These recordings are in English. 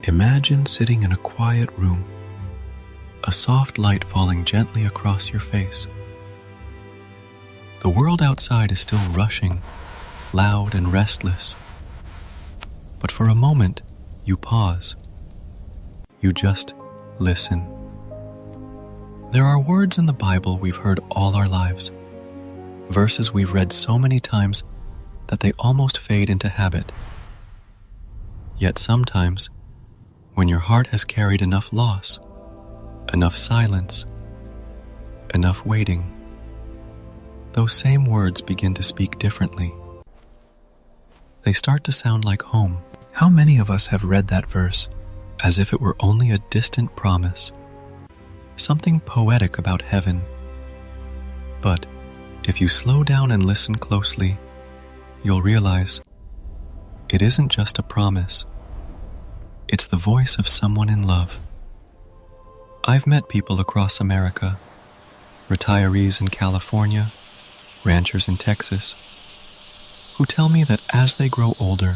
Imagine sitting in a quiet room, a soft light falling gently across your face. The world outside is still rushing, loud and restless. But for a moment, you pause. You just listen. There are words in the Bible we've heard all our lives, verses we've read so many times that they almost fade into habit. Yet sometimes, when your heart has carried enough loss, enough silence, enough waiting, those same words begin to speak differently. They start to sound like home. How many of us have read that verse as if it were only a distant promise, something poetic about heaven? But if you slow down and listen closely, you'll realize it isn't just a promise. It's the voice of someone in love. I've met people across America, retirees in California, ranchers in Texas, who tell me that as they grow older,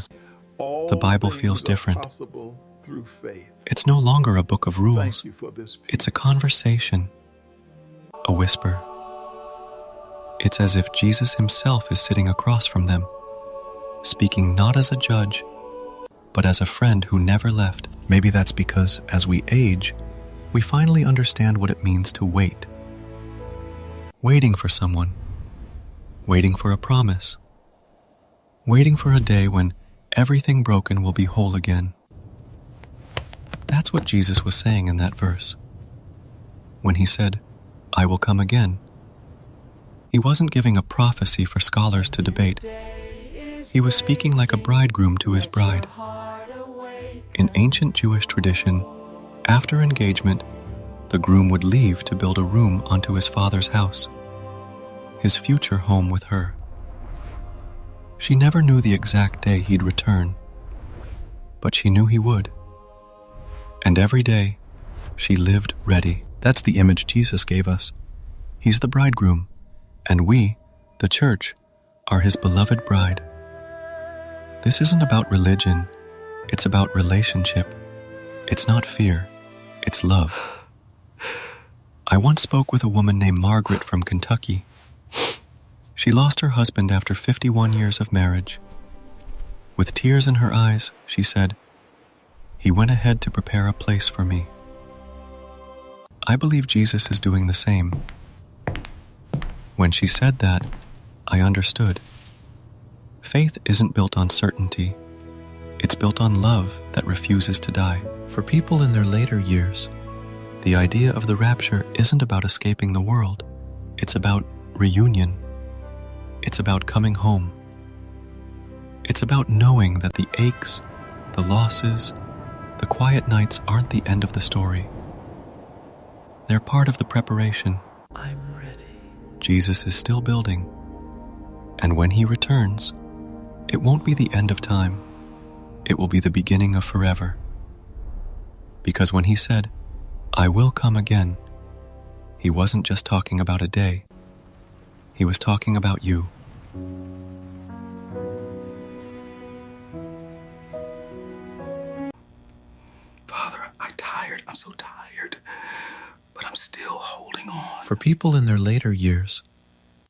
the Bible feels different. It's no longer a book of rules. It's a conversation, a whisper. It's as if Jesus himself is sitting across from them, speaking not as a judge, but as a friend who never left. Maybe that's because, as we age, we finally understand what it means to wait. Waiting for someone. Waiting for a promise. Waiting for a day when everything broken will be whole again. That's what Jesus was saying in that verse. When he said, "I will come again," he wasn't giving a prophecy for scholars to debate. He was speaking like a bridegroom to his bride. In ancient Jewish tradition, after engagement, the groom would leave to build a room onto his father's house, his future home with her. She never knew the exact day he'd return, but she knew he would. And every day, she lived ready. That's the image Jesus gave us. He's the bridegroom, and we, the church, are his beloved bride. This isn't about religion, it's about relationship. It's not fear, it's love. I once spoke with a woman named Margaret from Kentucky. She lost her husband after 51 years of marriage. With tears in her eyes, she said, "He went ahead to prepare a place for me." I believe Jesus is doing the same. When she said that, I understood. Faith isn't built on certainty. It's built on love that refuses to die. For people in their later years, the idea of the rapture isn't about escaping the world. It's about reunion. It's about coming home. It's about knowing that the aches, the losses, the quiet nights aren't the end of the story. They're part of the preparation. I'm ready. Jesus is still building. And when he returns, it won't be the end of time. It will be the beginning of forever. Because when he said, "I will come again," he wasn't just talking about a day. He was talking about you. Father, I'm so tired, but I'm still holding on. For people in their later years,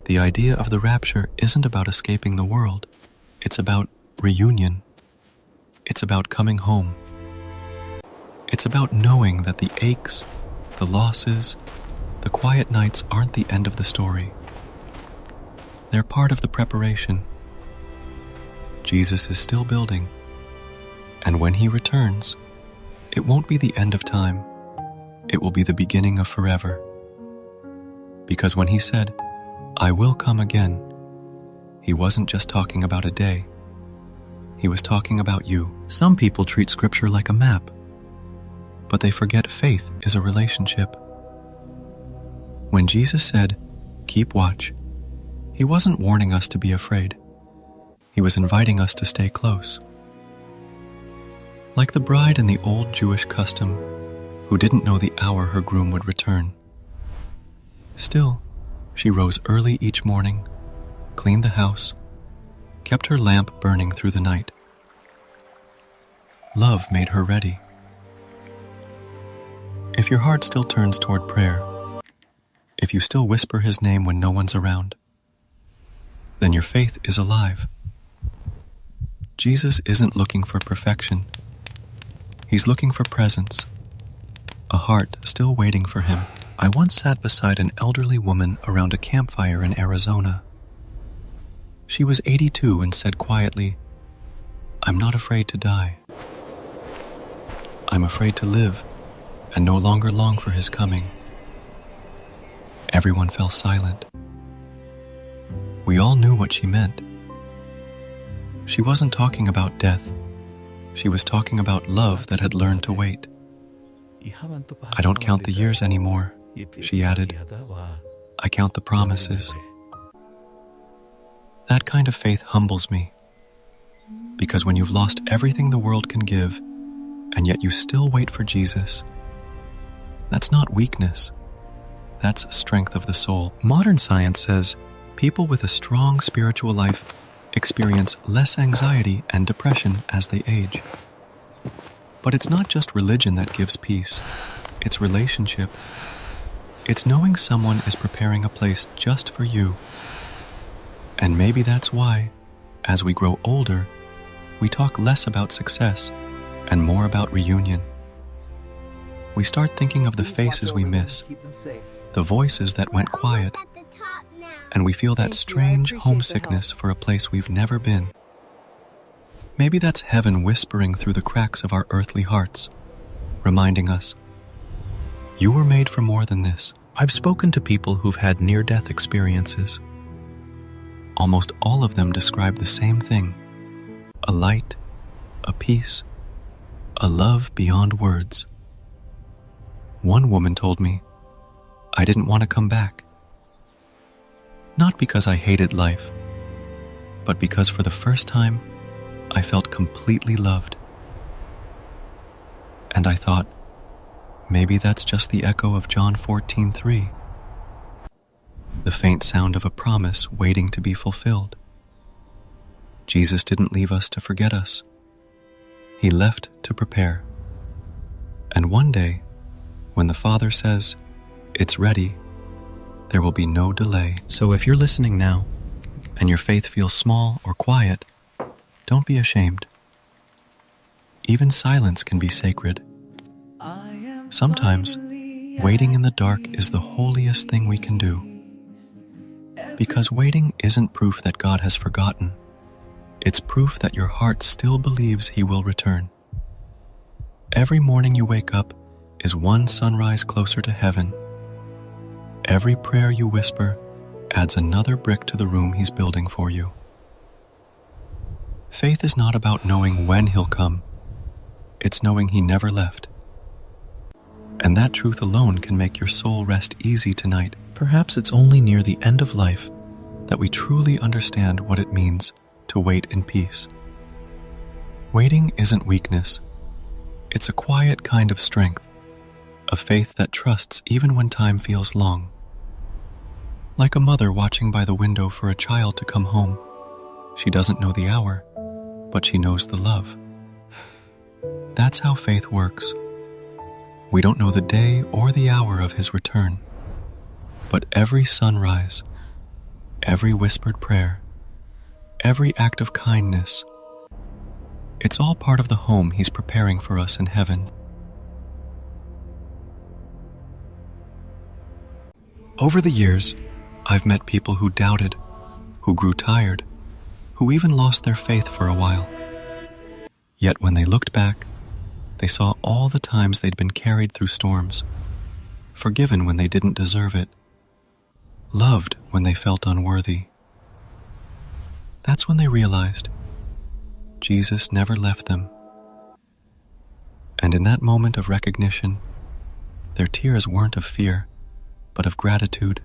the idea of the rapture isn't about escaping the world. It's about reunion. It's about coming home. It's about knowing that the aches, the losses, the quiet nights aren't the end of the story. They're part of the preparation. Jesus is still building. And when he returns, it won't be the end of time. It will be the beginning of forever. Because when he said, "I will come again," he wasn't just talking about a day. He was talking about you. Some people treat Scripture like a map, but they forget faith is a relationship. When Jesus said, "Keep watch," he wasn't warning us to be afraid. He was inviting us to stay close. Like the bride in the old Jewish custom, who didn't know the hour her groom would return. Still, she rose early each morning, cleaned the house, kept her lamp burning through the night. Love made her ready. If your heart still turns toward prayer, if you still whisper his name when no one's around, then your faith is alive. Jesus isn't looking for perfection. He's looking for presence, a heart still waiting for him. I once sat beside an elderly woman around a campfire in Arizona. She was 82 and said quietly, "I'm not afraid to die. I'm afraid to live and no longer long for his coming." Everyone fell silent. We all knew what she meant. She wasn't talking about death. She was talking about love that had learned to wait. "I don't count the years anymore," she added. "I count the promises." That kind of faith humbles me, because when you've lost everything the world can give, and yet you still wait for Jesus, that's not weakness. That's strength of the soul. Modern science says people with a strong spiritual life experience less anxiety and depression as they age. But it's not just religion that gives peace. It's relationship. It's knowing someone is preparing a place just for you. And maybe that's why, as we grow older, we talk less about success and more about reunion. We start thinking of the faces we miss, the voices that went quiet, and we feel that strange homesickness for a place we've never been. Maybe that's heaven whispering through the cracks of our earthly hearts, reminding us, "You were made for more than this." I've spoken to people who've had near-death experiences. Almost all of them describe the same thing: a light, a peace, a love beyond words. One woman told me, "I didn't want to come back. Not because I hated life, but because for the first time, I felt completely loved." And I thought, maybe that's just the echo of John 14:3, the faint sound of a promise waiting to be fulfilled. Jesus didn't leave us to forget us. He left to prepare. And one day, when the Father says, "It's ready," there will be no delay. So if you're listening now, and your faith feels small or quiet, don't be ashamed. Even silence can be sacred. Sometimes, waiting in the dark is the holiest thing we can do. Because waiting isn't proof that God has forgotten. It's proof that your heart still believes He will return. Every morning you wake up is one sunrise closer to heaven. Every prayer you whisper adds another brick to the room He's building for you. Faith is not about knowing when He'll come. It's knowing He never left. And that truth alone can make your soul rest easy tonight. Perhaps it's only near the end of life that we truly understand what it means to wait in peace. Waiting isn't weakness. It's a quiet kind of strength, a faith that trusts even when time feels long. Like a mother watching by the window for a child to come home. She doesn't know the hour, but she knows the love. That's how faith works. We don't know the day or the hour of His return, but every sunrise, every whispered prayer, every act of kindness, it's all part of the home He's preparing for us in heaven. Over the years, I've met people who doubted, who grew tired, who even lost their faith for a while. Yet when they looked back, they saw all the times they'd been carried through storms, forgiven when they didn't deserve it, loved when they felt unworthy. That's when they realized Jesus never left them. And in that moment of recognition, their tears weren't of fear, but of gratitude,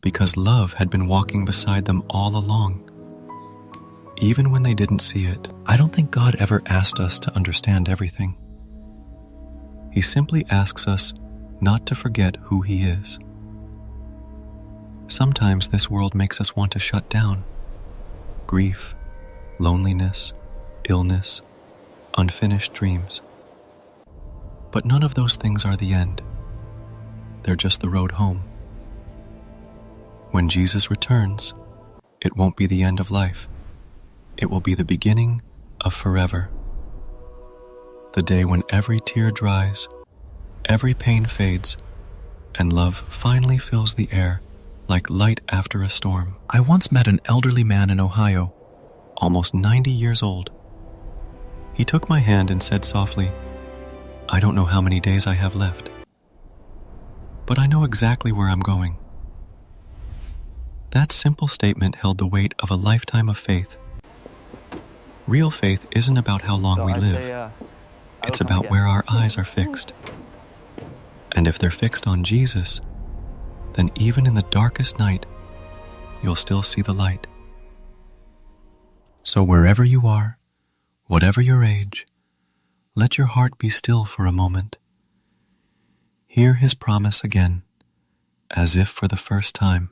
because love had been walking beside them all along, even when they didn't see it. I don't think God ever asked us to understand everything. He simply asks us not to forget who He is. Sometimes this world makes us want to shut down. Grief, loneliness, illness, unfinished dreams. But none of those things are the end. They're just the road home. When Jesus returns, it won't be the end of life. It will be the beginning of forever. The day when every tear dries, every pain fades, and love finally fills the air like light after a storm. I once met an elderly man in Ohio, almost 90 years old. He took my hand and said softly, "I don't know how many days I have left, but I know exactly where I'm going." That simple statement held the weight of a lifetime of faith. Real faith isn't about how long we live. It's about where our eyes are fixed. And if they're fixed on Jesus, then even in the darkest night, you'll still see the light. So wherever you are, whatever your age, let your heart be still for a moment. Hear his promise again, as if for the first time.